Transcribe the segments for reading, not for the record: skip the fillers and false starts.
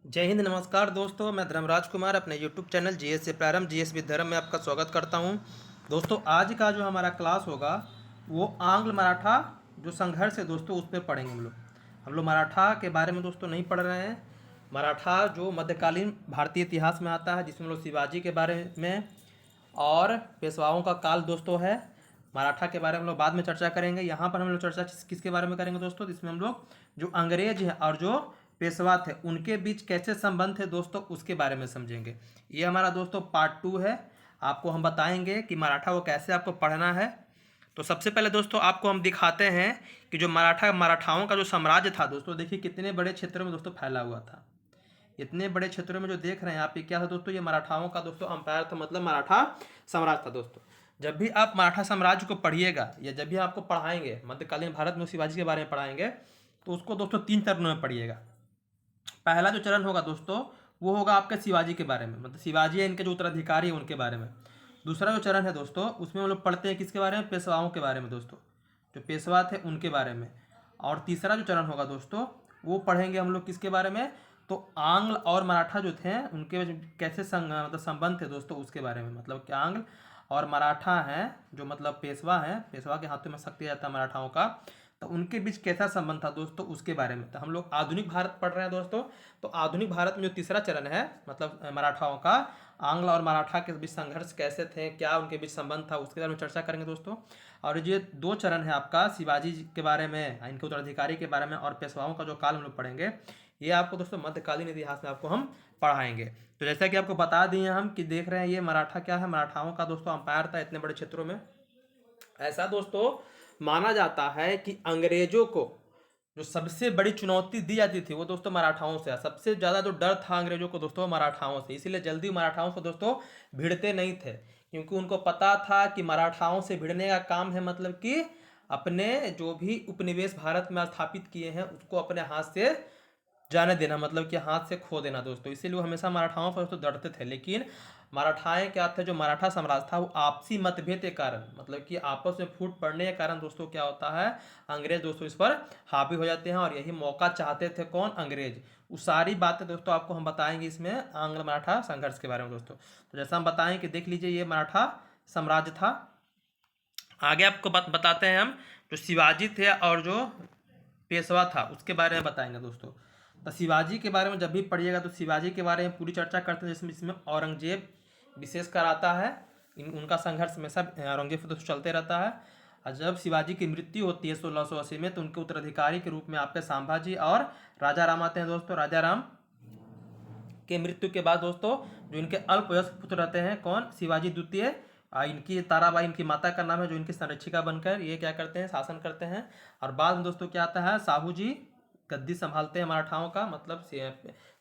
जय हिंद। नमस्कार दोस्तों, मैं धर्मराज कुमार अपने यूट्यूब चैनल जीएस से प्रारंभ जीएस विद धर्म में आपका स्वागत करता हूं। दोस्तों, आज का जो हमारा क्लास होगा वो आंग्ल मराठा जो संघर्ष है दोस्तों, उस पर पढ़ेंगे हम लोग मराठा के बारे में दोस्तों नहीं पढ़ रहे हैं। मराठा जो मध्यकालीन भारतीय इतिहास में आता है, जिसमें हम लोग शिवाजी के बारे में और पेशवाओं का काल दोस्तों है। मराठा के बारे में हम लोग बाद में चर्चा करेंगे। यहाँ पर हम लोग चर्चा किसके बारे में करेंगे दोस्तों, जिसमें हम लोग जो अंग्रेज है और जो पेशवा थे उनके बीच कैसे संबंध थे दोस्तों, उसके बारे में समझेंगे। ये हमारा दोस्तों पार्ट 2 है। आपको हम बताएंगे कि मराठा को कैसे आपको पढ़ना है। तो सबसे पहले दोस्तों आपको हम दिखाते हैं कि जो मराठाओं का जो साम्राज्य था दोस्तों, देखिए कितने बड़े क्षेत्रों में दोस्तों फैला हुआ था। इतने बड़े क्षेत्रों में जो देख रहे हैं आप, ये क्या था दोस्तों, ये मराठाओं का दोस्तों अंपायर था, मतलब मराठा साम्राज्य था दोस्तों। जब भी आप मराठा साम्राज्य को पढ़िएगा या जब भी आपको पढ़ाएंगे मध्यकालीन भारत में शिवाजी के बारे में पढ़ाएंगे, तो उसको दोस्तों 3 चरणों में पढ़िएगा। पहला जो चरण होगा दोस्तों वो होगा आपके शिवाजी के बारे में, मतलब शिवाजी है इनके जो उत्तराधिकारी है उनके बारे में। दूसरा जो चरण है दोस्तों, उसमें हम लोग पढ़ते हैं किसके बारे में, पेशवाओं के बारे में दोस्तों, जो पेशवा थे उनके बारे में। और तीसरा जो चरण होगा दोस्तों, वो पढ़ेंगे हम लोग किसके बारे में, तो आंग्ल और मराठा जो थे उनके कैसे मतलब संबंध थे दोस्तों, उसके बारे में। मतलब कि आंग्ल और मराठा हैं जो मतलब पेशवा हैं, पेशवा के हाथों में शक्ति जाता है मराठाओं का, तो उनके बीच कैसा संबंध था दोस्तों, उसके बारे में। तो हम लोग आधुनिक भारत पढ़ रहे हैं दोस्तों। तो आधुनिक भारत में जो तीसरा चरण है, मतलब मराठाओं का, आंग्ल और मराठा के बीच संघर्ष कैसे थे, क्या उनके बीच संबंध था, उसके बारे में चर्चा करेंगे दोस्तों। और ये 2 चरण है आपका, शिवाजी के बारे में, इनके उत्तराधिकारी के बारे में, और पेशवाओं का जो काल हम लोग पढ़ेंगे, ये आपको दोस्तों मध्यकालीन इतिहास में आपको हम पढ़ाएंगे। तो जैसा कि आपको बता दिए हम कि देख रहे हैं ये मराठा क्या है, मराठाओं का दोस्तों अंपायर था इतने बड़े क्षेत्रों में। ऐसा दोस्तों माना जाता है कि अंग्रेजों को जो सबसे बड़ी चुनौती दी जाती थी वो दोस्तों मराठाओं से, सबसे ज़्यादा जो डर था अंग्रेजों को दोस्तों मराठाओं से, इसीलिए जल्दी मराठाओं से दोस्तों भिड़ते नहीं थे, क्योंकि उनको पता था कि मराठाओं से भिड़ने का काम है, मतलब कि अपने जो भी उपनिवेश भारत में स्थापित किए हैं उसको अपने हाथ से जाने देना, मतलब कि हाथ से खो देना दोस्तों। इसीलिए वो हमेशा मराठाओं पर दोस्तों डरते थे। लेकिन मराठाएं क्या थे, जो मराठा साम्राज्य था वो आपसी मतभेद के कारण, मतलब कि आपस में फूट पड़ने के कारण दोस्तों क्या होता है, अंग्रेज दोस्तों इस पर हावी हो जाते हैं। और यही मौका चाहते थे कौन, अंग्रेज। वो सारी बातें दोस्तों आपको हम बताएंगे इसमें आंग्ल मराठा संघर्ष के बारे में दोस्तों। तो जैसा हम बताएं कि देख लीजिए, ये मराठा साम्राज्य था। आगे आपको बताते हैं हम जो शिवाजी थे और जो पेशवा था उसके बारे में बताएंगे दोस्तों। तो शिवाजी के बारे में जब भी पढ़िएगा तो शिवाजी के बारे में पूरी चर्चा करते हैं, जिसमें इसमें औरंगजेब विशेषकर आता है। उनका संघर्ष में सब औरंगजेब से दोस्तों चलते रहता है। और जब शिवाजी की मृत्यु होती है 1680 में, तो उनके उत्तराधिकारी के रूप में आपके संभाजी और राजा राम आते हैं दोस्तों। राजा राम के मृत्यु के बाद दोस्तों जो इनके अल्पवयस्क पुत्र रहते हैं कौन, शिवाजी द्वितीय, इनकी ताराबाई इनकी माता का नाम है, जो इनकी संरक्षिका बनकर ये क्या करते हैं, शासन करते हैं। और बाद में दोस्तों क्या आता है, साहू जी गद्दी संभालते हैं मराठाओं का, मतलब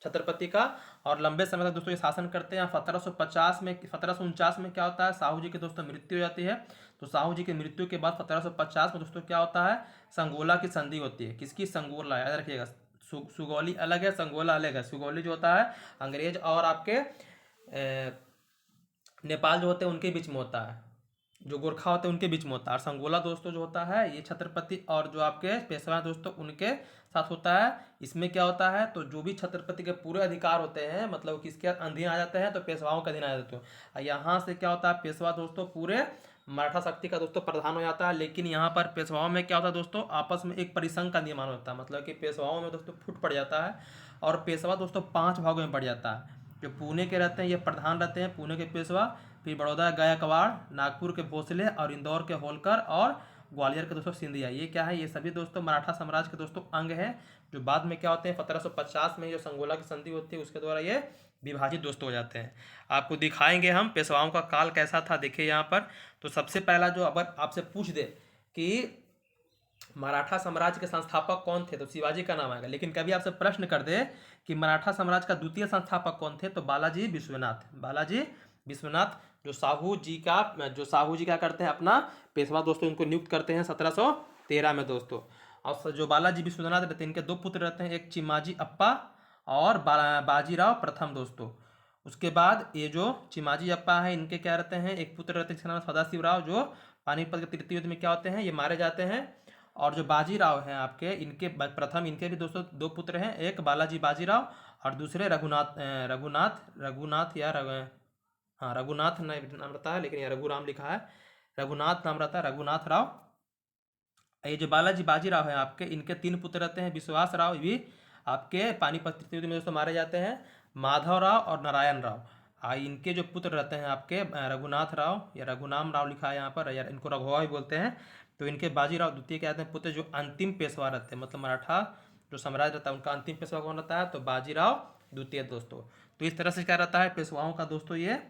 छत्रपति का, और लंबे समय तक दोस्तों ये शासन करते हैं। 1749 में क्या होता है, साहू जी की दोस्तों मृत्यु हो जाती है। तो साहू जी की मृत्यु के बाद 1750 में दोस्तों क्या होता है, संगोला की संधि होती है। किसकी, संगोला, याद रखिएगा। सुगौली अलग है, संगोला अलग है। सुगौली जो होता है अंग्रेज और आपके नेपाल जो होते हैं उनके बीच में होता है, जो गोरखा होते हैं उनके बीच में होता है। और संगोला दोस्तों जो होता है ये छत्रपति और जो आपके पेशवा दोस्तों उनके साथ होता है। इसमें क्या होता है, तो जो भी छत्रपति के पूरे अधिकार होते हैं, मतलब किसके अधीन आ जाते हैं, तो पेशवाओं के अधीन आ जाते हैं। यहाँ से क्या होता है, पेशवा दोस्तों पूरे मराठा शक्ति का दोस्तों प्रधान हो जाता है। लेकिन यहाँ पर पेशवाओं में क्या होता है दोस्तों, आपस में एक परिसंघ का निर्माण होता है, मतलब कि पेशवाओं में दोस्तों फूट पड़ जाता है। और पेशवा दोस्तों 5 भागों में बढ़ जाता है। जो पुणे के रहते हैं ये प्रधान रहते हैं, पुणे के पेशवा। फिर बड़ौदा गायकवाड़, नागपुर के भोसले, और इंदौर के होलकर, और ग्वालियर के दोस्तों सिंधिया। ये क्या है, ये सभी दोस्तों मराठा साम्राज्य के दोस्तों अंग हैं, जो बाद में क्या होते हैं 1750 में जो संगोला की संधि होती है उसके द्वारा ये विभाजित दोस्तों हो जाते हैं। आपको दिखाएंगे हम पेशवाओं का काल कैसा था। देखिए यहाँ पर, तो सबसे पहला जो अगर आपसे पूछ दे कि मराठा साम्राज्य के संस्थापक कौन थे, तो शिवाजी का नाम आएगा। लेकिन कभी आपसे प्रश्न कर दे कि मराठा साम्राज्य का द्वितीय संस्थापक कौन थे, तो बालाजी विश्वनाथ। बालाजी विश्वनाथ जो साहू जी क्या करते हैं, अपना पेशवा दोस्तों उनको नियुक्त करते हैं 1713 में दोस्तों। और जो बालाजी विश्वनाथ रहते हैं, इनके 2 पुत्र रहते हैं, एक चिमाजी अप्पा और बाजीराव प्रथम दोस्तों। उसके बाद ये जो चिमाजी अप्पा है, इनके क्या रहते हैं, एक पुत्र रहते हैं जिसका नाम सदाशिव राव, जो पानीपत के तृतीय युद्ध में क्या होते हैं, ये मारे जाते हैं। और जो बाजीराव हैं आपके, इनके प्रथम इनके भी दोस्तों दो पुत्र हैं, एक बालाजी बाजीराव और दूसरे रघुनाथ या हाँ रघुनाथ नाम रहता है, लेकिन यहाँ रघुराम लिखा है, रघुनाथ नाम रहता है, रघुनाथ राव। ये जो बालाजी बाजीराव हैं आपके, इनके तीन पुत्र रहते हैं, विश्वास राव भी आपके पानीपत युद्ध में दोस्तों मारे जाते हैं, माधव राव और नारायण राव। इनके जो पुत्र रहते हैं आपके रघुनाथ राव या रघुनाम राव लिखा है यहाँ पर, या इनको रघुवा भी बोलते हैं। तो इनके बाजीराव द्वितीय कहते हैं पुत्र, जो अंतिम पेशवा रहते हैं, मतलब मराठा जो साम्राज्य रहता है उनका अंतिम पेशवा कौन रहता है, तो बाजीराव द्वितीय दोस्तों। तो इस तरह से क्या रहता है पेशवाओं का दोस्तों, ये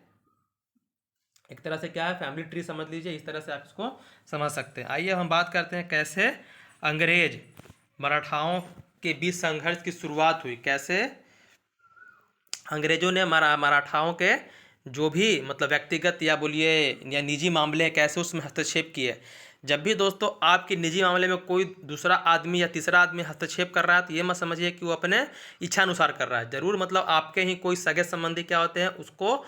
एक तरह से क्या है फैमिली ट्री समझ लीजिए, इस तरह से आप इसको समझ सकते हैं। आइए हम बात करते हैं कैसे अंग्रेज मराठाओं के बीच संघर्ष की शुरुआत हुई, कैसे अंग्रेजों ने मराठाओं के जो भी मतलब व्यक्तिगत या बोलिए या निजी मामले कैसे उसमें हस्तक्षेप किए। जब भी दोस्तों आपके निजी मामले में कोई दूसरा आदमी या तीसरा आदमी हस्तक्षेप कर रहा है, तो ये मत समझिए कि वो अपने इच्छा अनुसार कर रहा है। जरूर मतलब आपके ही कोई सगे संबंधी क्या होते हैं, उसको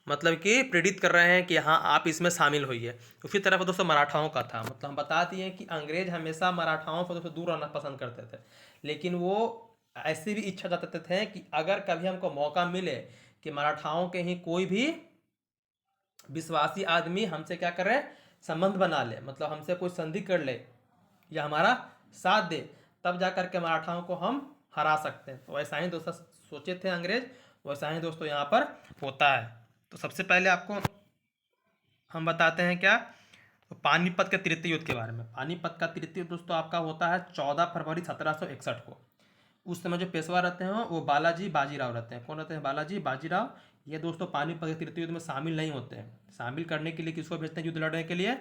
मतलब कि प्रेरित कर रहे हैं कि हाँ आप इसमें शामिल होइए। उसी तरह दोस्तों मराठाओं का था, मतलब हम बता दिए कि अंग्रेज हमेशा मराठाओं से दोस्तों दूर रहना पसंद करते थे, लेकिन वो ऐसी भी इच्छा जताते थे कि अगर कभी हमको मौका मिले कि मराठाओं के ही कोई भी विश्वासी आदमी हमसे क्या करे, संबंध बना ले, मतलब हमसे कोई संधि कर ले या हमारा साथ दे, तब जा करके मराठाओं को हम हरा सकते हैं। तो वैसा ही दोस्तों सोचे थे अंग्रेज, वैसा ही दोस्तों यहाँ पर होता है। तो सबसे पहले आपको हम बताते हैं क्या, तो पानीपत के तृतीय युद्ध के बारे में। पानीपत का तृतीय युद्ध दोस्तों आपका होता है 14 फरवरी 1761 को। उस समय जो पेशवा रहते हैं वो बालाजी बाजीराव रहते हैं। कौन रहते हैं, बालाजी बाजीराव। ये दोस्तों पानीपत के तृतीय युद्ध में शामिल नहीं होते हैं। शामिल करने के लिए किसको भेजते हैं युद्ध लड़ने के लिए,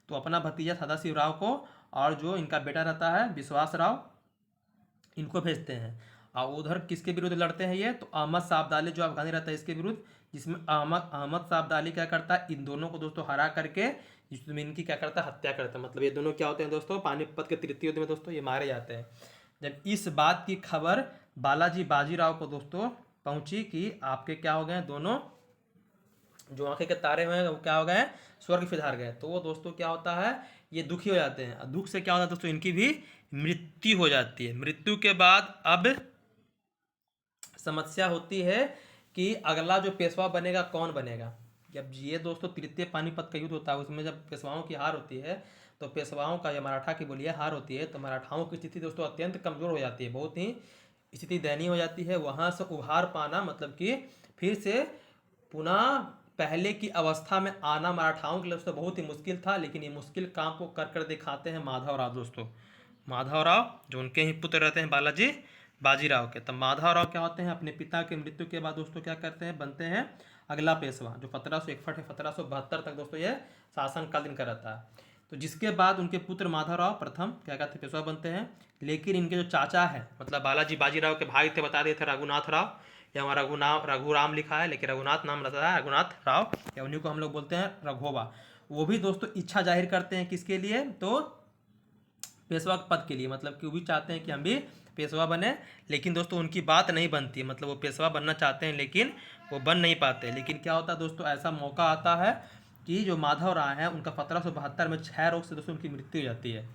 तो अपना भतीजा सदाशिव राव को और जो इनका बेटा रहता है विश्वास राव, इनको भेजते हैं। और उधर किसके विरुद्ध लड़ते हैं ये, तो अहमद शाह अब्दाली जो अफगानी रहता है इसके विरुद्ध, जिसमें अहमद शाह अब्दाली क्या करता है, इन दोनों को दोस्तों हरा करके जिसमें इनकी क्या करता है, हत्या करता है। मतलब ये दोनों क्या होते हैं दोस्तों, पानीपत के तृतीय युद्ध में दोस्तों ये मारे जाते हैं। जब इस बात की खबर बालाजी बाजीराव को दोस्तों पहुंची कि आपके क्या हो गए दोनों जो आंखें के तारे हुए हैं वो क्या हो गए, स्वर्ग सिधार गए, तो वो दोस्तों क्या होता है, ये दुखी हो जाते हैं। दुख से क्या होता है दोस्तों, इनकी भी मृत्यु हो जाती है। मृत्यु के बाद अब समस्या होती है कि अगला जो पेशवा बनेगा कौन बनेगा। जब ये दोस्तों तृतीय पानीपत का युद्ध होता है, उसमें जब पेशवाओं की हार होती है, तो पेशवाओं का या मराठा की बोलिए हार होती है, तो मराठाओं की स्थिति दोस्तों अत्यंत कमज़ोर हो जाती है, बहुत ही स्थिति दयनीय हो जाती है। वहाँ से उभार पाना मतलब कि फिर से पुनः पहले की अवस्था में आना मराठाओं के लिए दोस्तों बहुत ही मुश्किल था। लेकिन ये मुश्किल काम को कर कर दिखाते हैं माधव राव दोस्तों। माधव राव जो उनके ही पुत्र रहते हैं बालाजी बाजीराव के। तब माधव राव क्या होते हैं, अपने पिता के मृत्यु के बाद दोस्तों क्या करते हैं, बनते हैं अगला पेशवा, जो 1761 से 1772 तक दोस्तों ये शासन कालीन का रहता है। तो जिसके बाद उनके पुत्र माधव राव प्रथम क्या कहते हैं पेशवा बनते हैं। लेकिन इनके जो चाचा हैं, मतलब बालाजी बाजीराव के भाई थे, बता दिए थे रघुनाथ राव, या हमारा रघुराम लिखा है लेकिन रघुनाथ नाम रहता है, रघुनाथ राव, या उन्हीं को हम लोग बोलते हैं रघोबा। वो भी दोस्तों इच्छा जाहिर करते हैं किसके लिए, तो पेशवा पद के लिए, मतलब कि वो भी चाहते हैं कि हम भी पेशवा बने। लेकिन दोस्तों उनकी बात नहीं बनती, मतलब वो पेशवा बनना चाहते हैं लेकिन वो बन नहीं पाते। लेकिन क्या होता है दोस्तों, ऐसा मौका आता है कि जो माधव राव हैं उनका 1772 में क्षय रोग से दोस्तों उनकी मृत्यु हो जाती है।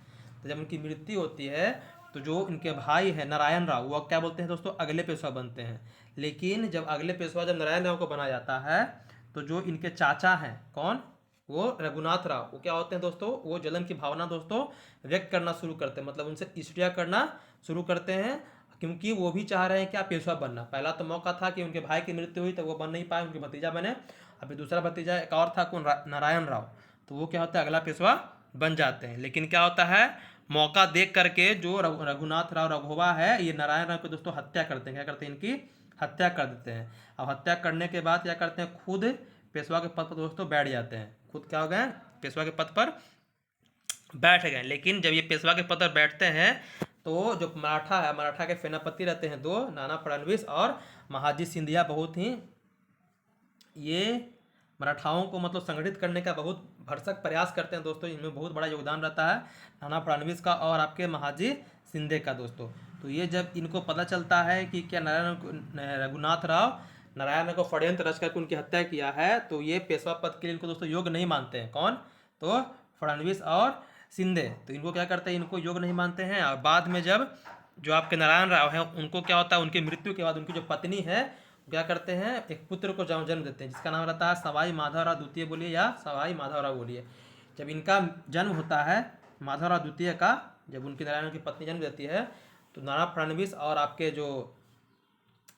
तो जब उनकी मृत्यु होती है तो जो इनके भाई है नारायण राव, वो क्या बोलते हैं दोस्तों, अगले पेशवा बनते हैं। लेकिन जब अगले पेशवा जब नारायण राव को बनाया जाता है, तो जो इनके चाचा हैं कौन, वो रघुनाथ राव, वो क्या होते हैं दोस्तों, वो जलन की भावना दोस्तों व्यक्त करना शुरू करते हैं, मतलब उनसे ईर्ष्या करना शुरू करते हैं, क्योंकि वो भी चाह रहे हैं कि आप पेशवा बनना। पहला तो मौका था कि उनके भाई की मृत्यु हुई तो वो बन नहीं पाए, उनके भतीजा बने। अभी दूसरा भतीजा एक और था कौन, नारायण राव, तो वो क्या होता है अगला पेशवा बन जाते हैं। लेकिन क्या होता है, मौका देख करके जो रघुनाथ राव रघोबा है, ये नारायण राव को दोस्तों हत्या करते हैं। क्या करते हैं, इनकी हत्या कर देते हैं। अब हत्या करने के बाद क्या करते हैं, खुद पेशवा के पद पर दोस्तों बैठ जाते हैं। खुद क्या हो गए, पेशवा के पद पर बैठ गए। लेकिन जब ये पेशवा के पद पर बैठते हैं तो जो मराठा है, मराठा के सेनापति रहते हैं दो, नाना फडणवीस और महाजी सिंधिया, बहुत ही ये मराठाओं को मतलब संगठित करने का बहुत भरसक प्रयास करते हैं दोस्तों। इनमें बहुत बड़ा योगदान रहता है नाना फडणवीस का और आपके महाजी सिंधे का दोस्तों। तो ये जब इनको पता चलता है कि क्या रघुनाथ राव नारायण को षड्यंत्र रच करके उनकी हत्या किया है, तो ये पेशवा पद के लिए इनको दोस्तों योग्य नहीं मानते हैं। कौन, तो फडणवीस और शिंदे, तो इनको क्या करते हैं, इनको योग्य नहीं मानते हैं। और बाद में जब जो आपके नारायण राव हैं उनको क्या होता है, उनकी मृत्यु के बाद उनकी जो पत्नी है क्या करते हैं, एक पुत्र को जन्म देते हैं जिसका नाम रहता है सवाई माधवराव द्वितीय बोलिए या सवाई माधवराव बोलिए। जब इनका जन्म होता है माधवराव द्वितीय का, जब उनकी नारायण की पत्नी जन्म देती है, तो नाना फडणवीस और आपके जो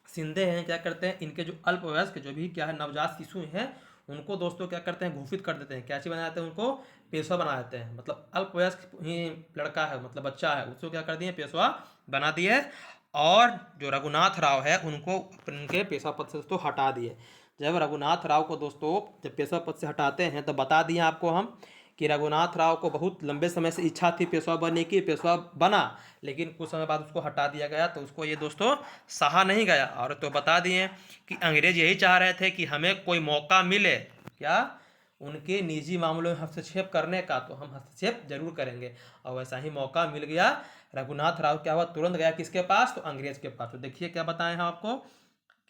शिंदे हैं क्या करते हैं, इनके जो अल्पवयस्क जो भी क्या है नवजात शिशु हैं उनको दोस्तों क्या करते हैं, घोषित कर देते हैं, क्या चीज़ बना देते हैं, उनको पेशवा बना देते हैं। मतलब अल्पवयस्क ही लड़का है, मतलब बच्चा है, उसको क्या कर दिए, पेशवा बना दिए। और जो रघुनाथ राव है उनको उनके पेशवा पद से दोस्तों हटा दिए। जब रघुनाथ राव को दोस्तों जब पेशवा पद से हटाते हैं तो बता दिए आपको हम कि रघुनाथ राव को बहुत लंबे समय से इच्छा थी पेशवा बनने की, पेशवा बना, लेकिन कुछ समय बाद उसको हटा दिया गया, तो उसको ये दोस्तों सहा नहीं गया। और तो बता दिए कि अंग्रेज यही चाह रहे थे कि हमें कोई मौका मिले क्या, उनके निजी मामलों में हस्तक्षेप करने का, तो हम हस्तक्षेप जरूर करेंगे। और वैसा ही मौका मिल गया। रघुनाथ राव क्या हुआ, तुरंत गया किसके पास, तो अंग्रेज के पास। तो देखिए क्या बताएं हम आपको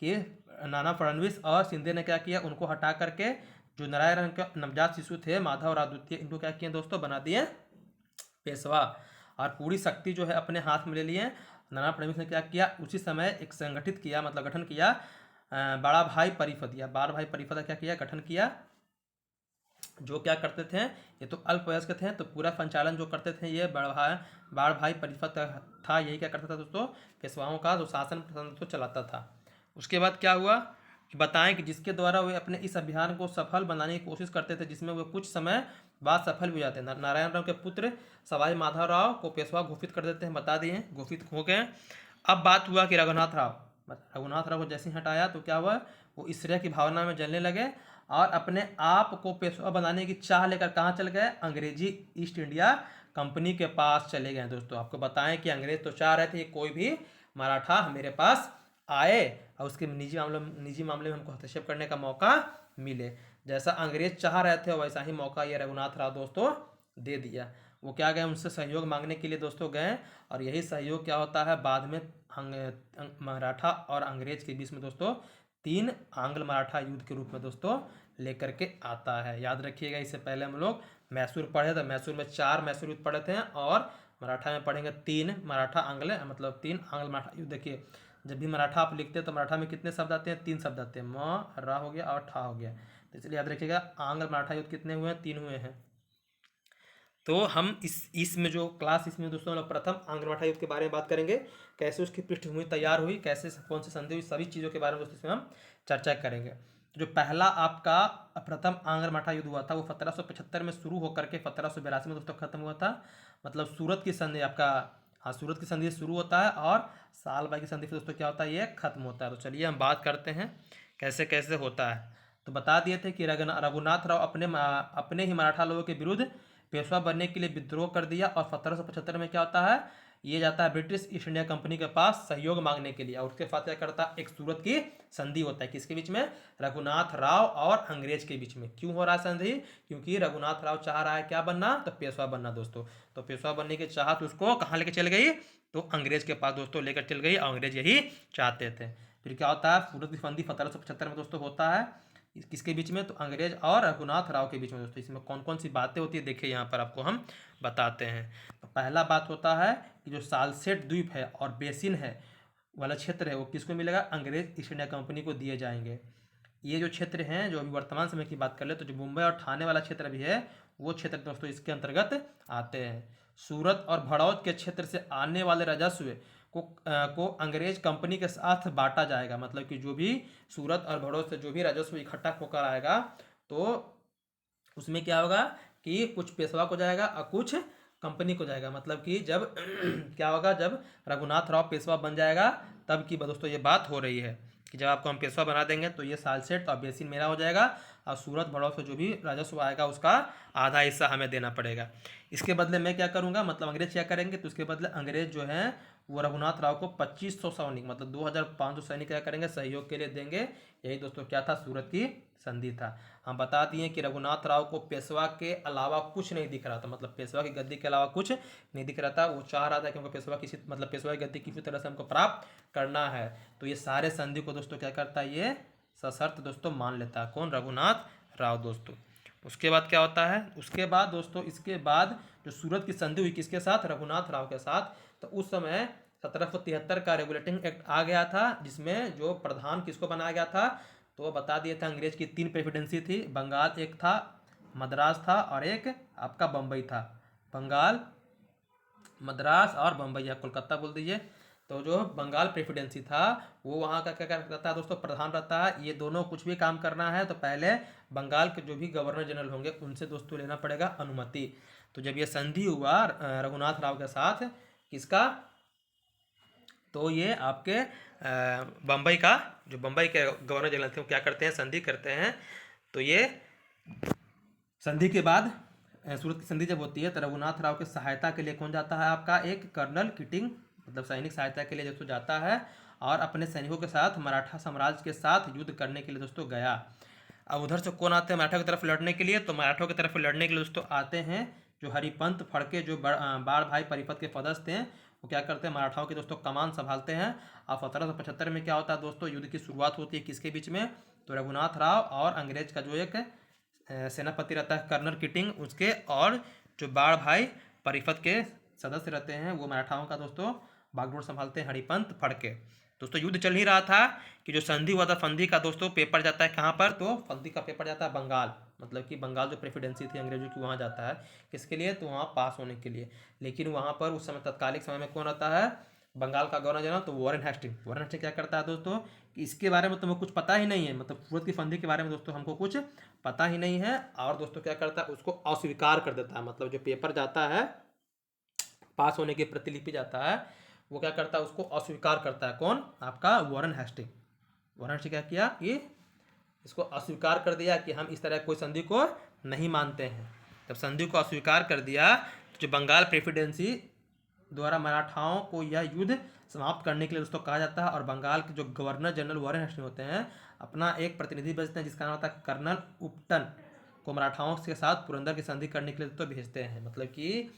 कि नाना फडणवीस और शिंदे ने क्या किया, उनको हटा करके जो नारायण के नवजात शिशु थे माधव राव द्वितीय, इनको क्या किए दोस्तों, बना दिए पेशवा। और पूरी शक्ति जो है अपने हाथ में ले लिए। नाना फडणवीस ने क्या किया, उसी समय एक संगठित किया, मतलब गठन किया बड़ा भाई परिषद, या बार भाई परिषद क्या किया, गठन किया। जो क्या करते थे, ये तो अल्पवयस्क थे, तो पूरा संचालन जो करते थे ये बाड़ भाई परिषद था। यही क्या करता था दोस्तों, पेशवाओं का जो शासन तो चलाता था। उसके बाद क्या हुआ कि बताएं कि जिसके द्वारा वे अपने इस अभियान को सफल बनाने की कोशिश करते थे, जिसमें वे कुछ समय बाद सफल भी हो जाते हैं। नारायण राव के पुत्र सवाई माधवराव को पेशवा घोषित कर देते हैं, बता दिए घोषित हो गए। अब बात हुआ कि रघुनाथ राव को जैसे ही हटाया तो क्या हुआ, वो ईर्ष्या की भावना में जलने लगे और अपने आप को पेशवा बनाने की चाह लेकर कहाँ चल गए, अंग्रेजी ईस्ट इंडिया कंपनी के पास चले गए। दोस्तों आपको बताएं कि अंग्रेज तो चाह रहे थे कि कोई भी मराठा मेरे पास आए और उसके निजी मामले में हमको हस्तक्षेप करने का मौका मिले। जैसा अंग्रेज चाह रहे थे वैसा ही मौका ये रघुनाथ राव दोस्तों दे दिया। वो क्या गए, उनसे सहयोग मांगने के लिए दोस्तों गए, और यही सहयोग क्या होता है, बाद में मराठा और अंग्रेज के बीच में दोस्तों 3 आंग्ल मराठा युद्ध के रूप में दोस्तों लेकर के आता है। याद रखिएगा, इससे पहले हम लोग मैसूर पढ़े थे, मैसूर में 4 मैसूर युद्ध पढ़े थे, और मराठा में पढ़ेंगे 3 मराठा आंग्ल, मतलब 3 आंग्ल मराठा युद्ध। देखिए जब भी मराठा आप लिखते हैं तो मराठा में कितने शब्द आते हैं, 3 शब्द आते हैं, म रा हो गया और ठा हो गया। तो इसलिए याद रखिएगा आंग्ल मराठा युद्ध कितने हुए हैं, 3 हुए हैं। तो हम इसमें जो क्लास इसमें दोस्तों हम लोग प्रथम आंग्ल मराठा युद्ध के बारे में बात करेंगे, कैसे उसकी पृष्ठभूमि तैयार हुई, कैसे कौन सी संधि हुई, सभी चीज़ों के बारे में दोस्तों इसमें हम चर्चा करेंगे। जो पहला आपका प्रथम आंग्ल मराठा युद्ध हुआ था वो 1775 में शुरू होकर के 1782 में दोस्तों खत्म हुआ था। मतलब सूरत की संधि आपका, हाँ सूरत की संधि शुरू होता है और सालबाई की संधि से दोस्तों क्या होता है, ये खत्म होता है। तो चलिए हम बात करते हैं कैसे कैसे होता है। तो बता दिए थे कि रघुनाथ राव अपने ही मराठा लोगों के विरुद्ध पेशवा बनने के लिए विद्रोह कर दिया, और 1775 में क्या होता है, ये जाता है ब्रिटिश ईस्ट इंडिया कंपनी के पास सहयोग मांगने के लिए। और उसके साथ क्या करता है, एक सूरत की संधि होता है, किसके बीच में, रघुनाथ राव और अंग्रेज के बीच में। क्यों हो रहा है संधि, क्योंकि रघुनाथ राव चाह रहा है क्या बनना, तो पेशवा बनना दोस्तों। तो पेशवा बनने की चाहत उसको कहाँ लेकर चल गई, तो अंग्रेज के पास दोस्तों लेकर चल गई, और अंग्रेज यही चाहते थे। फिर क्या होता है, सूरत की संधि 1775 में दोस्तों होता है, किसके बीच में, तो अंग्रेज और रघुनाथ राव के बीच में। दोस्तों इसमें कौन कौन सी बातें होती है देखिए यहाँ पर आपको हम बताते हैं। तो पहला बात होता है कि जो सालसेट द्वीप है और बेसिन है वाला क्षेत्र है वो किसको मिलेगा, अंग्रेज ईस्ट इंडिया कंपनी को दिए जाएंगे। ये जो क्षेत्र हैं, जो अभी वर्तमान समय की बात कर ले तो जो मुंबई और ठाणे वाला क्षेत्र भी है वो क्षेत्र दोस्तों इसके अंतर्गत आते हैं। सूरत और भड़ौत के क्षेत्र से आने वाले राजस्व को अंग्रेज कंपनी के साथ बांटा जाएगा। मतलब कि जो भी सूरत और भड़ौत से जो भी राजस्व इकट्ठा होकर आएगा तो उसमें क्या होगा कि कुछ पेशवा को जाएगा और कुछ कंपनी को जाएगा। मतलब कि जब क्या होगा, जब रघुनाथ राव पेशवा बन जाएगा तब की दोस्तों ये बात हो रही है कि जब आपको हम पेशवा बना देंगे तो ये सालसेट और बेसिन मेरा हो जाएगा, और सूरत भड़ौत से जो भी राजस्व आएगा उसका आधा हिस्सा हमें देना पड़ेगा। इसके बदले मैं क्या करूँगा, मतलब अंग्रेज क्या करेंगे, तो उसके बदले अंग्रेज जो हैं वो रघुनाथ राव को 2500 सैनिक, मतलब 2500 सैनिक क्या करेंगे, सहयोग के लिए देंगे। यही दोस्तों क्या था, सूरत की संधि था। हम बता दिए कि रघुनाथ राव को पेशवा के अलावा कुछ नहीं दिख रहा था, मतलब पेशवा की गद्दी के अलावा कुछ नहीं दिख रहा था। वो चाह रहा था कि हमको पेशवा पेशवा की गद्दी किसी तरह से हमको प्राप्त करना है। तो ये सारे संधि को दोस्तों क्या करता है, ये सशर्त दोस्तों मान लेता है। कौन, रघुनाथ राव दोस्तों। उसके बाद क्या होता है, उसके बाद दोस्तों इसके बाद जो सूरत की संधि हुई किसके साथ, रघुनाथ राव के साथ। तो उस समय 1773 का रेगुलेटिंग एक्ट आ गया था, जिसमें जो प्रधान किसको बनाया गया था, तो बता दिया था अंग्रेज की 3 प्रेसिडेंसी थी। बंगाल एक था, मद्रास था और एक आपका बम्बई था। बंगाल, मद्रास और बम्बई या कोलकाता बोल दीजिए। तो जो बंगाल प्रेसिडेंसी था वो वहाँ का क्या क्या रहता है दोस्तों, प्रधान रहता है। ये दोनों कुछ भी काम करना है तो पहले बंगाल के जो भी गवर्नर जनरल होंगे उनसे दोस्तों लेना पड़ेगा अनुमति। तो जब ये संधि हुआ रघुनाथ राव के साथ, किसका, तो ये आपके बम्बई का, जो बम्बई के गवर्नर जनरल थे वो क्या करते हैं, संधि करते हैं। तो ये संधि के बाद सूरत की संधि जब होती है तो रघुनाथ राव की सहायता के लिए कौन जाता है, आपका एक कर्नल किटिंग, मतलब सैनिक सहायता के लिए दोस्तों जाता है और अपने सैनिकों के साथ मराठा साम्राज्य के साथ युद्ध करने के लिए दोस्तों गया। अब उधर से कौन आते हैं मराठा की तरफ लड़ने के लिए, तो मराठों की तरफ लड़ने के लिए दोस्तों आते हैं जो हरिपंत फड़के, जो बाढ़ भाई परिपथ के सदस्य थे, वो क्या करते हैं, मराठाओं की दोस्तों कमान संभालते हैं। और 1775 में क्या होता है दोस्तों, युद्ध की शुरुआत होती है किसके बीच में, तो रघुनाथ राव और अंग्रेज का जो एक सेनापति रहता है कर्नल किटिंग, उसके, और जो बाढ़ भाई परिपथ के सदस्य रहते हैं वो मराठाओं का दोस्तों बागडोर संभालते हैं, हरिपंत फड़के। दोस्तों युद्ध चल ही रहा था कि जो संधि हुआ था, संधि का दोस्तों पेपर जाता है कहाँ पर, तो संधि का पेपर जाता है बंगाल, मतलब कि बंगाल जो प्रेसिडेंसी थी अंग्रेजों की वहाँ जाता है, किसके लिए, तो वहाँ पास होने के लिए। लेकिन वहाँ पर उस समय तत्कालिक समय में कौन रहता है, बंगाल का गवर्नर जनरल, तो वॉरेन हेस्टिंग। वॉरेन हेस्टिंग क्या करता है दोस्तों कि इसके बारे में तो हमें कुछ पता ही नहीं है, मतलब सूरत की संधि के बारे में दोस्तों हमको कुछ पता ही नहीं है, और दोस्तों क्या करता है, उसको अस्वीकार कर देता है। मतलब जो पेपर जाता है, पास होने की प्रतिलिपि जाता है, वो क्या करता है, उसको अस्वीकार करता है। कौन, आपका वॉरेन हेस्टिंग। वॉरेन हेस्टिंग क्या किया कि इसको अस्वीकार कर दिया कि हम इस तरह कोई संधि को नहीं मानते हैं। जब संधि को अस्वीकार कर दिया तो जो बंगाल प्रेसिडेंसी द्वारा मराठाओं को यह युद्ध समाप्त करने के लिए दोस्तों कहा जाता है, और बंगाल के जो गवर्नर जनरल वॉरेन हेस्टिंग होते हैं अपना एक प्रतिनिधि भेजते हैं जिसका नाम होता है कर्नल उपटन, को मराठाओं के साथ पुरंदर की संधि करने के लिए दोस्तों भेजते हैं। मतलब कि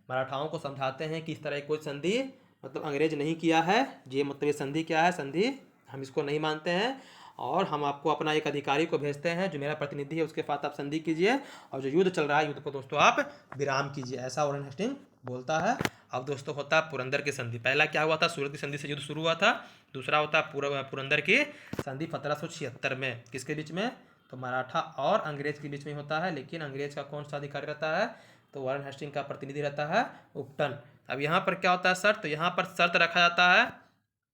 मराठाओं को समझाते हैं कि इस तरह की कोई संधि मतलब अंग्रेज नहीं किया है, ये मतलब ये संधि क्या है, संधि हम इसको नहीं मानते हैं, और हम आपको अपना एक अधिकारी को भेजते हैं जो मेरा प्रतिनिधि है, उसके साथ आप संधि कीजिए, और जो युद्ध चल रहा है युद्ध को दोस्तों आप विराम कीजिए, ऐसा वॉरेन हेस्टिंग बोलता है। अब दोस्तों होता है पुरंदर की संधि। पहला क्या हुआ था, सूरत की संधि से युद्ध शुरू हुआ था। दूसरा होता है पुरंदर की संधि 1776 में, किसके बीच में, तो मराठा और अंग्रेज के बीच में होता है। लेकिन अंग्रेज का कौन सा अधिकारी रहता है, तो वॉरेन हेस्टिंग का प्रतिनिधि रहता है उपटन। अब यहाँ पर क्या होता है शर्त, तो यहाँ पर शर्त रखा जाता है,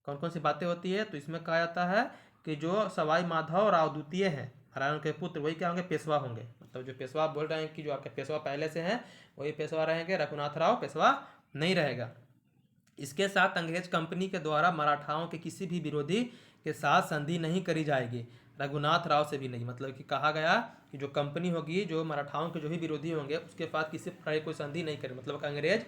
कौन कौन सी बातें होती है, तो इसमें कहा जाता है कि जो सवाई माधव राव द्वितीय हैं हरियाणा के पुत्र, वही क्या होंगे, पेशवा होंगे। मतलब जो पेशवा बोल रहे हैं कि जो आपके पेशवा पहले से हैं वही पेशवा रहेंगे, रघुनाथ राव पेशवा नहीं रहेगा। इसके साथ अंग्रेज कंपनी के द्वारा मराठाओं के किसी भी विरोधी के साथ संधि नहीं करी जाएगी, रघुनाथ राव से भी नहीं। मतलब कि कहा गया कि जो कंपनी होगी, जो मराठाओं के जो भी विरोधी होंगे उसके साथ किसी प्रकार की कोई संधि नहीं करें। मतलब अंग्रेज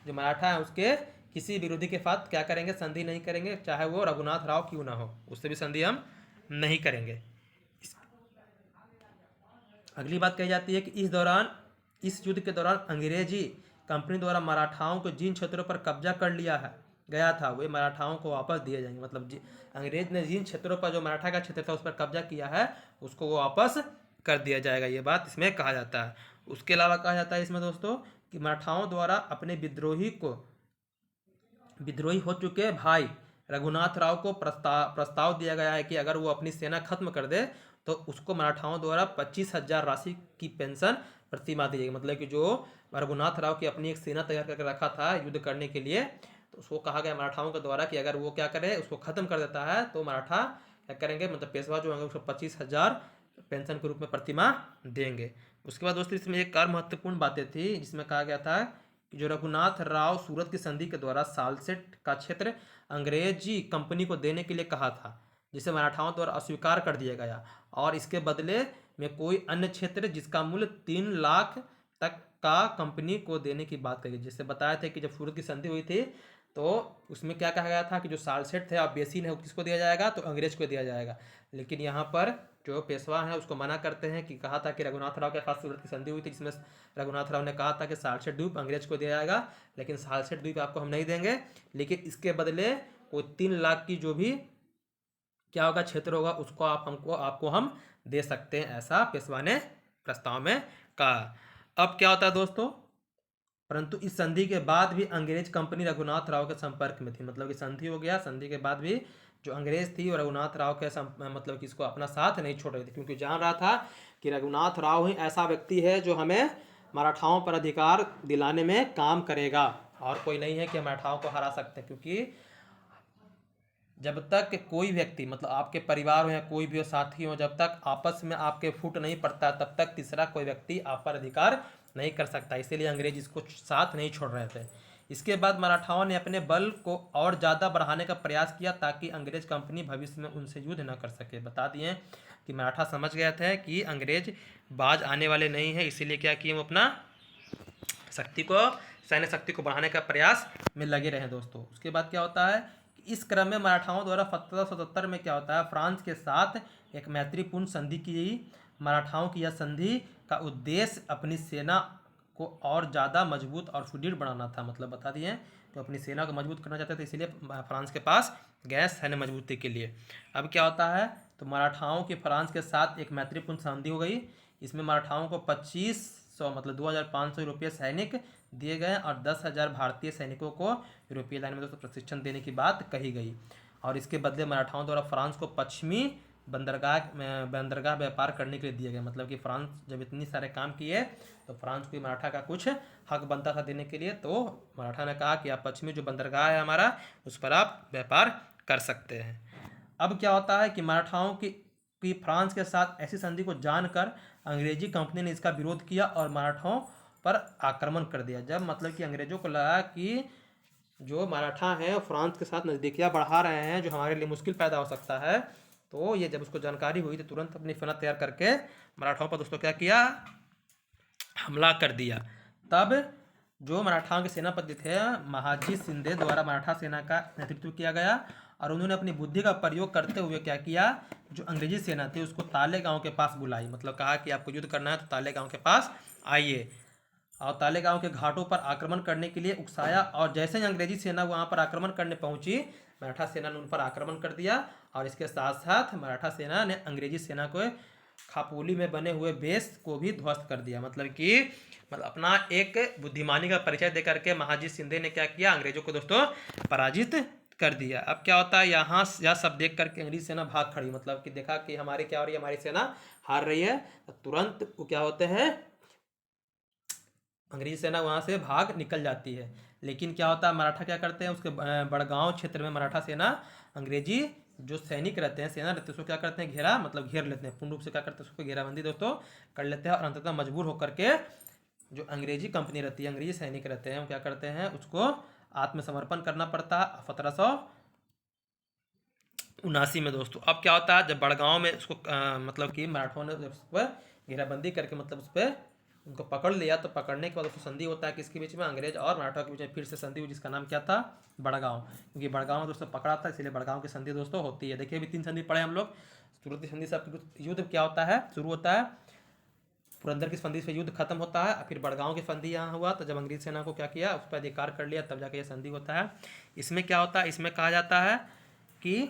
जो मराठा है उसके किसी विरोधी के साथ क्या करेंगे, संधि नहीं करेंगे, चाहे वो रघुनाथ राव क्यों ना हो, उससे भी संधि हम नहीं करेंगे। अगली बात कही जाती है कि इस युद्ध के दौरान अंग्रेजी कंपनी द्वारा मराठाओं को जिन क्षेत्रों पर कब्जा कर लिया है गया था वे मराठाओं को वापस दिए जाएंगे। मतलब अंग्रेज ने जिन क्षेत्रों पर, जो मराठा का क्षेत्र था उस पर कब्जा किया है, उसको वो वापस कर दिया जाएगा, ये बात इसमें कहा जाता है। उसके अलावा कहा जाता है इसमें दोस्तों कि मराठाओं द्वारा अपने विद्रोही हो चुके भाई रघुनाथ राव को प्रस्ताव दिया गया है कि अगर वो अपनी सेना खत्म कर दे तो उसको मराठाओं द्वारा 25,000 राशि की पेंशन प्रति माह दी जाएगी। मतलब कि जो रघुनाथ राव की अपनी एक सेना तैयार करके रखा था युद्ध करने के लिए, तो उसको कहा गया मराठाओं के द्वारा कि अगर वो क्या करे, उसको खत्म कर देता है तो मराठा क्या करेंगे, मतलब पेशवा जो होंगे उसको 25,000 पेंशन के रूप में प्रति माह देंगे। उसके बाद दोस्तों इसमें एक और महत्वपूर्ण बातें थी जिसमें कहा गया था कि जो रघुनाथ राव सूरत की संधि के द्वारा सालसेट का क्षेत्र अंग्रेजी कंपनी को देने के लिए कहा था, जिसे मराठाओं द्वारा अस्वीकार कर दिया गया, और इसके बदले में कोई अन्य क्षेत्र जिसका मूल्य 3 लाख तक का कंपनी को देने की बात कही। जिससे बताया था कि जब सूरत की संधि हुई थी तो उसमें क्या कहा गया था कि जो सालसेट थे और बेसिन है वो किसको दिया जाएगा, तो अंग्रेज को दिया जाएगा। लेकिन यहाँ पर जो पेशवा है उसको मना करते हैं कि कहा था कि रघुनाथ राव के साथ सूरत की संधि हुई थी जिसमें रघुनाथ राव ने कहा था कि सालसेट द्वीप अंग्रेज को दिया जाएगा, लेकिन सालसेट द्वीप आपको हम नहीं देंगे, लेकिन इसके बदले कोई 3 लाख की जो भी क्या होगा क्षेत्र होगा उसको आपको हम दे सकते हैं, ऐसा पेशवा ने प्रस्ताव में कहा। अब क्या होता है दोस्तों, परंतु इस संधि के बाद भी अंग्रेज कंपनी रघुनाथ राव के संपर्क में थी। मतलब कि संधि हो गया, संधि के बाद भी जो अंग्रेज थी वो रघुनाथ राव के मतलब कि इसको अपना साथ नहीं छोड़ रही थी, क्योंकि जान रहा था कि रघुनाथ राव ही ऐसा व्यक्ति है जो हमें मराठाओं पर अधिकार दिलाने में काम करेगा, और कोई नहीं है कि मराठाओं को हरा सकते हैं। क्योंकि जब तक कोई व्यक्ति, मतलब आपके परिवार हो या कोई भी हो, साथी हो, जब तक आपस में आपके फूट नहीं पड़ता तब तक तीसरा कोई व्यक्ति आप पर अधिकार नहीं कर सकता। इसीलिए अंग्रेज इसको साथ नहीं छोड़ रहे थे। इसके बाद मराठाओं ने अपने बल को और ज़्यादा बढ़ाने का प्रयास किया ताकि अंग्रेज कंपनी भविष्य में उनसे युद्ध न कर सके। बता दिए कि मराठा समझ गए थे कि अंग्रेज बाज आने वाले नहीं है, इसीलिए क्या किए, वो अपना शक्ति को, सैन्य शक्ति को बढ़ाने का प्रयास में लगे रहे दोस्तों। उसके बाद क्या होता है, इस क्रम में मराठाओं द्वारा 1777 में क्या होता है, फ्रांस के साथ एक मैत्रीपूर्ण संधि की गई। मराठाओं की यह संधि का उद्देश्य अपनी सेना को और ज़्यादा मजबूत और सुदृढ़ बनाना था। मतलब बता दिए तो अपनी सेना को मजबूत करना चाहते थे, इसीलिए फ्रांस के पास गए सैन्य मजबूती के लिए। अब क्या होता है, तो मराठाओं की फ्रांस के साथ एक मैत्रीपूर्ण संधि हो गई। इसमें मराठाओं को 2500 मतलब 2500 यूरोपीय सैनिक दिए गए और 10,000 भारतीय सैनिकों को यूरोपीय लाइन में दोस्तों प्रशिक्षण देने की बात कही गई। और इसके बदले मराठाओं द्वारा फ्रांस को पश्चिमी बंदरगाह व्यापार करने के लिए दिए गए। मतलब कि फ्रांस जब इतनी सारे काम किए तो फ्रांस को मराठा का कुछ हक बनता था देने के लिए, तो मराठा ने कहा कि आप पश्चिमी जो बंदरगाह है हमारा, उस पर आप व्यापार कर सकते हैं। अब क्या होता है कि मराठाओं की फ्रांस के साथ ऐसी संधि को जानकर अंग्रेजी कंपनी ने इसका विरोध किया और मराठाओं पर आक्रमण कर दिया। जब मतलब कि अंग्रेजों को लगा कि जो मराठा हैं फ्रांस के साथ नज़दीकियाँ बढ़ा रहे हैं, जो हमारे लिए मुश्किल पैदा हो सकता है, तो ये जब उसको जानकारी हुई तो तुरंत अपनी सेना तैयार करके मराठाओं पर दोस्तों क्या किया, हमला कर दिया। तब जो मराठाओं के सेनापति थे महाजी शिंदे द्वारा मराठा सेना का नेतृत्व किया गया और उन्होंने अपनी बुद्धि का प्रयोग करते हुए क्या किया, जो अंग्रेजी सेना थी उसको ताले गांव के पास बुलाई। मतलब कहा कि आपको युद्ध करना है तो ताले गांव के पास आइए, और ताले गांव के घाटों पर आक्रमण करने के लिए उकसाया। और जैसे ही अंग्रेजी सेना वहां पर आक्रमण करने पहुंची, मराठा सेना ने उन पर आक्रमण कर दिया और इसके साथ साथ मराठा सेना ने अंग्रेजी सेना को खापोली में बने हुए बेस को भी ध्वस्त कर दिया। मतलब अपना एक बुद्धिमानी का परिचय दे करके महाजी शिंदे ने क्या किया, अंग्रेजों को दोस्तों पराजित कर दिया। अब क्या होता है, यहाँ यह सब देख करके अंग्रेजी सेना भाग खड़ी। मतलब कि देखा कि हमारी क्या हो रही है, हमारी सेना हार रही है, तो तुरंत वो क्या होते हैं, अंग्रेजी सेना वहाँ से भाग निकल जाती है। लेकिन क्या होता है, मराठा क्या करते हैं, उसके बड़गांव क्षेत्र में मराठा सेना अंग्रेजी जो सैनिक रहते हैं, सेना रहते हैं, उसको क्या करते हैं, घेरा मतलब घेर लेते हैं। पूर्ण रूप से क्या करते हैं, उसको घेराबंदी दोस्तों कर लेते हैं और अंततः मजबूर होकर के जो अंग्रेजी कंपनी रहती है, अंग्रेजी सैनिक रहते हैं, वो क्या करते हैं, उसको आत्मसमर्पण करना पड़ता है 1779 में दोस्तों। अब क्या होता है, जब बड़गांव में उसको मतलब कि मराठों ने उस पर घेराबंदी करके मतलब उस पर उनको पकड़ लिया, तो पकड़ने के बाद उसको संधि होता है किसके बीच में, अंग्रेज और मराठा के बीच में फिर से संधि हुई, जिसका नाम क्या था, बड़गांव। क्योंकि बड़गांव में दोस्तों पकड़ा था, इसलिए बड़गांव की संधि दोस्तों होती है। देखिए अभी 3 संधि पढ़े हम लोग। सूरत की संधि से युद्ध क्या होता है, शुरू होता है, पुरंदर की संधि से युद्ध खत्म होता है, फिर बड़गांव की संधि यहाँ हुआ, तो जब अंग्रेज सेना को क्या किया, उस पर अधिकार कर लिया, तब जाके ये संधि होता है। इसमें क्या होता है, इसमें कहा जाता है कि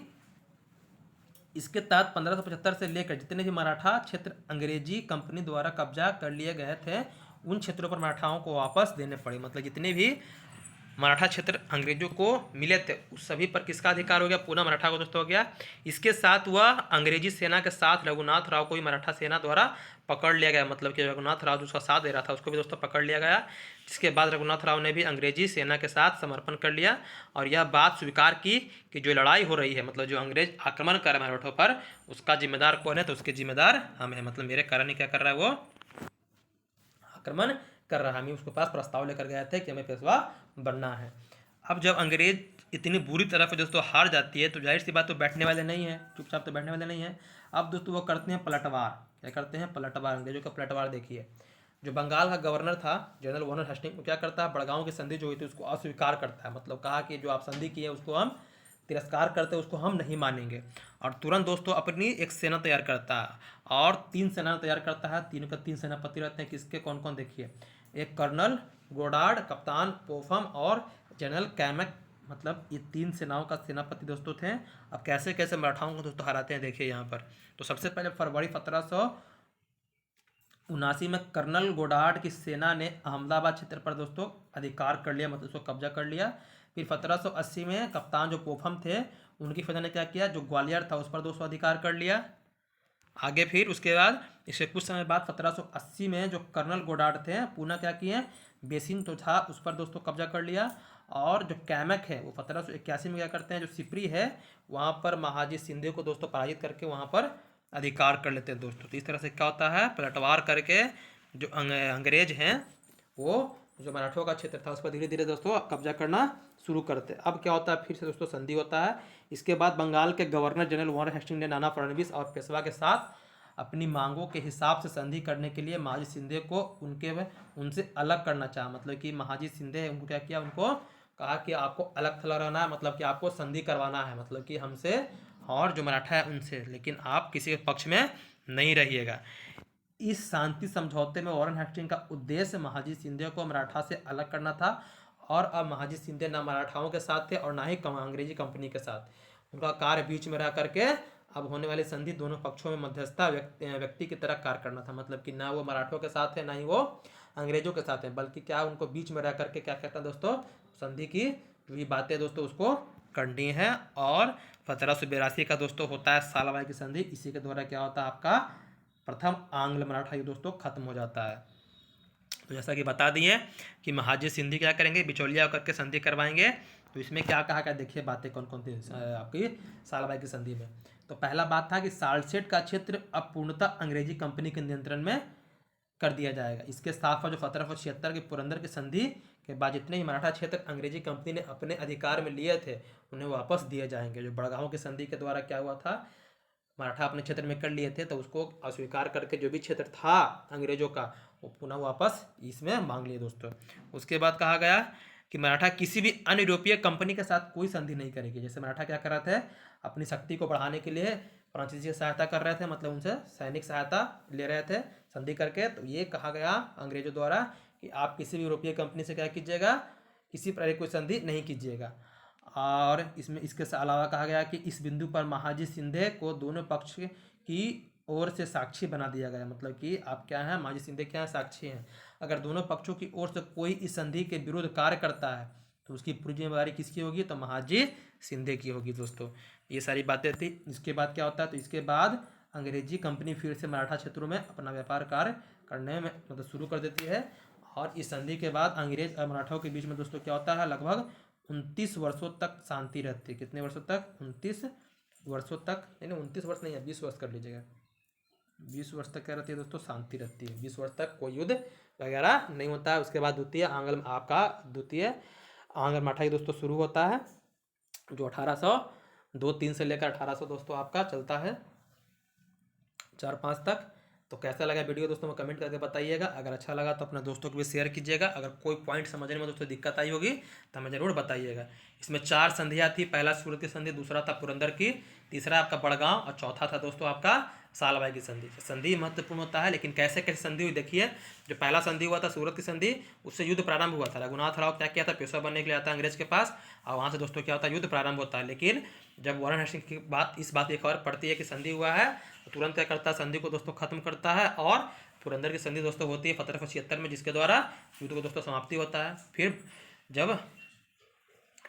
इसके तहत 1575 से लेकर जितने भी मराठा क्षेत्र अंग्रेजी कंपनी द्वारा कब्जा कर लिए गए थे, उन क्षेत्रों पर मराठाओं को वापस देने पड़े। मतलब जितने भी मराठा क्षेत्र अंग्रेजों को मिले थे उस सभी पर किसका अधिकार हो गया, पूरा मराठा को दोस्तों हो गया। इसके साथ वह अंग्रेजी सेना के साथ रघुनाथ राव को भी मराठा सेना द्वारा पकड़ लिया गया। मतलब कि रघुनाथ राव जो उसका साथ दे रहा था उसको भी दोस्तों पकड़ लिया गया। जिसके बाद रघुनाथ राव ने भी अंग्रेजी सेना के साथ समर्पण कर लिया और यह बात स्वीकार की कि जो लड़ाई हो रही है, मतलब जो अंग्रेज आक्रमण कर रहे हैं मराठों पर, उसका जिम्मेदार कौन है, तो उसके जिम्मेदार हम हैं। मतलब मेरे कारण ही क्या कर रहा है, वो आक्रमण कर रहा है। हम उसके पास प्रस्ताव लेकर गए थे कि हमें पेशवा बनना है। अब जब अंग्रेज इतनी बुरी तरह से दोस्तों हार जाती है, तो जाहिर सी बात तो बैठने वाले नहीं है, चुपचाप तो बैठने वाले नहीं है। अब दोस्तों वो करते हैं पलटवार। क्या करते हैं, पलटवार। अंग्रेजों का पलटवार देखिए, जो बंगाल का गवर्नर था जनरल वार्नर हेस्टिंग्स, वो क्या करता है, बड़गांव की संधि जो हुई थी उसको अस्वीकार करता है। मतलब कहा कि जो आप संधि किए उसको हम तिरस्कार करते हैं, उसको हम नहीं मानेंगे। और तुरंत दोस्तों अपनी एक सेना तैयार करता है और 3 सेना तैयार करता है। 3 सेनापति रहते हैं, किसके कौन कौन देखिए, एक कर्नल गोडार्ड, कप्तान पोफम और जनरल कैमक। मतलब ये 3 सेनाओं का सेनापति दोस्तों थे। अब कैसे कैसे मराठाओं को दोस्तों हराते हैं देखिए यहाँ पर। तो सबसे पहले फरवरी 79 में कर्नल गोडार्ड की सेना ने अहमदाबाद क्षेत्र पर दोस्तों अधिकार कर लिया, मतलब उसको कब्जा कर लिया। फिर 1780 में कप्तान जो पोफम थे उनकी फौज ने क्या किया, जो ग्वालियर था उस पर दोस्तों अधिकार कर लिया। आगे फिर उसके बाद इससे कुछ समय बाद 1780 में जो कर्नल गोडार्ड थे पुनः क्या किए, बेसिन तो था उस पर दोस्तों कब्जा कर लिया। और जो कैमक है वो 1781 में क्या करते हैं, जो सिपरी है वहाँ पर महाजी शिंदे को दोस्तों पराजित करके वहाँ पर अधिकार कर लेते हैं दोस्तों। तो इस तरह से क्या होता है, पलटवार करके जो अंग्रेज हैं वो जो मराठों का क्षेत्र था उस पर धीरे धीरे दोस्तों कब्जा करना शुरू करते हैं। अब क्या होता है, फिर से दोस्तों संधि होता है। इसके बाद बंगाल के गवर्नर जनरल वॉरेन हेस्टिंग्स ने नाना फडणवीस और पेशवा के साथ अपनी मांगों के हिसाब से संधि करने के लिए महाजी शिंदे को उनसे अलग करना चाहा। मतलब कि महाजी शिंदे उनको क्या किया, उनको कहा कि आपको अलग थलग रहना है, मतलब कि आपको संधि करवाना है, मतलब कि हमसे और जो मराठा है उनसे, लेकिन आप किसी के पक्ष में नहीं रहिएगा। इस शांति समझौते में वॉरेन हेस्टिंग का उद्देश्य महाजी शिंदे को मराठा से अलग करना था। और अब महाजी शिंदे ना मराठाओं के साथ थे और ना ही अंग्रेजी कंपनी के साथ। उनका कार्य बीच में रह करके अब होने वाली संधि दोनों पक्षों में मध्यस्थता व्यक्ति की तरह कार्य करना था। मतलब कि ना वो मराठों के साथ है ना ही वो अंग्रेजों के साथ है, बल्कि क्या उनको बीच में रह करके क्या कहता है दोस्तों, संधि की जो भी बातें दोस्तों उसको करनी है। और 1782 का दोस्तों होता है सालाबाई की संधि। इसी के द्वारा क्या होता है, आपका प्रथम आंग्ल मराठा युद्ध दोस्तों खत्म हो जाता है। तो जैसा कि बता दिए कि महाजी सिंधी क्या करेंगे, बिचौलिया करके संधि करवाएंगे। तो इसमें क्या कहा गया, देखिए बातें कौन कौन थी आपकी सालाबाई की संधि में। तो पहला बात था कि साल्सेट का क्षेत्र अब पूर्णतः अंग्रेजी कंपनी के नियंत्रण में कर दिया जाएगा। इसके साथ जो 1776 की पुरंदर की संधि के बाद जितने ही मराठा क्षेत्र अंग्रेजी कंपनी ने अपने अधिकार में लिए थे उन्हें वापस दिए जाएंगे। जो बड़गांव की संधि के द्वारा क्या हुआ था, मराठा अपने क्षेत्र में कर लिए थे तो उसको अस्वीकार करके जो भी क्षेत्र था अंग्रेजों का वो पुनः वापस इसमें मांग लिए दोस्तों। उसके बाद कहा गया कि मराठा किसी भी अन्य यूरोपीय कंपनी के साथ कोई संधि नहीं करेगी। जैसे मराठा क्या कर रहे थे, अपनी शक्ति को बढ़ाने के लिए फ्रांसीसी की सहायता कर रहे थे, मतलब उनसे सैनिक सहायता ले रहे थे संधि करके। तो ये कहा गया अंग्रेजों द्वारा कि आप किसी भी यूरोपीय कंपनी से क्या कीजिएगा, किसी प्रकार की कोई संधि नहीं कीजिएगा। और इसमें इसके अलावा कहा गया कि इस बिंदु पर महाजी शिंदे को दोनों पक्ष की ओर से साक्षी बना दिया गया। मतलब कि आप क्या हैं, महाजी शिंदे क्या हैं, साक्षी हैं। अगर दोनों पक्षों की ओर से कोई इस संधि के विरुद्ध कार्य करता है तो उसकी पूरी जिम्मेदारी किसकी होगी, तो महाजी शिंदे की होगी दोस्तों। ये सारी बातें थी। इसके बाद क्या होता है, तो इसके बाद अंग्रेजी कंपनी फिर से मराठा क्षेत्रों में अपना व्यापार कार्य करने में मतलब शुरू कर देती है। और इस संधि के बाद अंग्रेज और मराठाओं के बीच में दोस्तों क्या होता है, लगभग 29 वर्षों तक शांति रहती है। कितने वर्षों तक, 29 वर्षों तक, नहीं 29 वर्ष नहीं है, 20 वर्ष कर लीजिएगा। 20 वर्ष तक क्या रहती है दोस्तों, शांति रहती है। 20 वर्ष तक कोई युद्ध वगैरह नहीं होता है। उसके बाद द्वितीय आंग्ल मराठा युद्ध दोस्तों शुरू होता है, जो 1802-3 से लेकर 1800 दोस्तों आपका चलता है 4-5 तक। तो कैसा लगा वीडियो दोस्तों में कमेंट करके बताइएगा। अगर अच्छा लगा तो अपने दोस्तों को भी शेयर कीजिएगा। अगर कोई पॉइंट समझने में दोस्तों दिक्कत आई होगी तो हमें जरूर बताइएगा। इसमें 4 संधियाँ थी, पहला सूरत की संधि, दूसरा था पुरंदर की, तीसरा आपका बड़गांव और चौथा था दोस्तों आपका सालबाई की संधि। संधि महत्वपूर्ण होता है, लेकिन कैसे कैसे संधि हुई देखिए। जो पहला संधि हुआ था सूरत की संधि, उससे युद्ध प्रारंभ हुआ था। रघुनाथ राव क्या किया था, पेशवा बनने के लिए आता है अंग्रेज के पास और वहाँ से दोस्तों क्या होता है, युद्ध प्रारंभ होता है। लेकिन जब वॉरेन हेस्टिंग्स की इस बात की खबर पड़ती है कि संधि हुआ है तो तुरंत क्या करता है, संधि को दोस्तों खत्म करता है। और पुरंदर की संधि दोस्तों होती है 1776 में, जिसके द्वारा युद्ध को दोस्तों समाप्ति होता है। फिर जब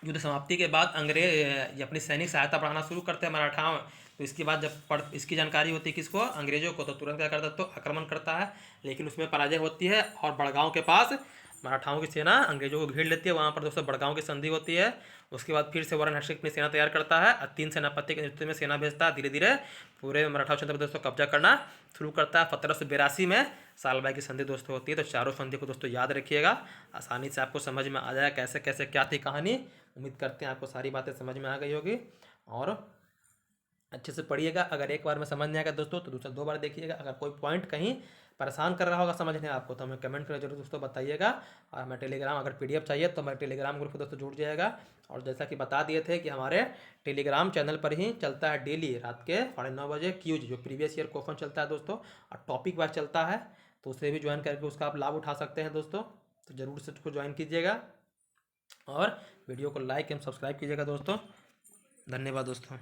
युद्ध समाप्ति के बाद अंग्रेज अपनी सैनिक सहायता बढ़ाना शुरू करते हैं मराठाओं। तो इसके बाद जब इसकी जानकारी होती है किसको, अंग्रेजों को, तो तुरंत क्या करता है, तो आक्रमण करता है। लेकिन उसमें पराजय होती है और बड़गांव के पास मराठाओं की सेना अंग्रेजों को घेर लेती है। वहाँ पर दोस्तों बड़गांव की संधि होती है। उसके बाद फिर से वॉरेन हेस्टिंग्स अपनी सेना तैयार करता है और 3 सेनापति के नेतृत्व में सेना भेजता है। धीरे धीरे पूरे मराठा क्षेत्र पर दोस्तों कब्जा करना शुरू करता है। 1782 में सालबाई की संधि दोस्तों होती है। तो चारों संधि को दोस्तों याद रखिएगा, आसानी से आपको समझ में आ जाएगा कैसे कैसे क्या थी कहानी। उम्मीद करते हैं आपको सारी बातें समझ में आ गई होगी और अच्छे से पढ़िएगा। अगर एक बार में समझ नहीं आएगा दोस्तों तो दूसरा 2 बार देखिएगा। अगर कोई पॉइंट कहीं परेशान कर रहा होगा समझने आपको तो हमें कमेंट करके जरूर दोस्तों बताइएगा। और हमें टेलीग्राम अगर PDF चाहिए तो हमारे टेलीग्राम ग्रुप पर दोस्तों जुड़ जाएगा। और जैसा कि बता दिए थे कि हमारे टेलीग्राम चैनल पर ही चलता है डेली रात के 9:30 बजे क्यूज, जो प्रीवियस ईयर क्वेश्चन चलता है दोस्तों और टॉपिक वाइज चलता है। तो उसे भी ज्वाइन करके उसका आप लाभ उठा सकते हैं दोस्तों। तो ज़रूर से उसको ज्वाइन कीजिएगा और वीडियो को लाइक एवं सब्सक्राइब कीजिएगा दोस्तों। धन्यवाद दोस्तों।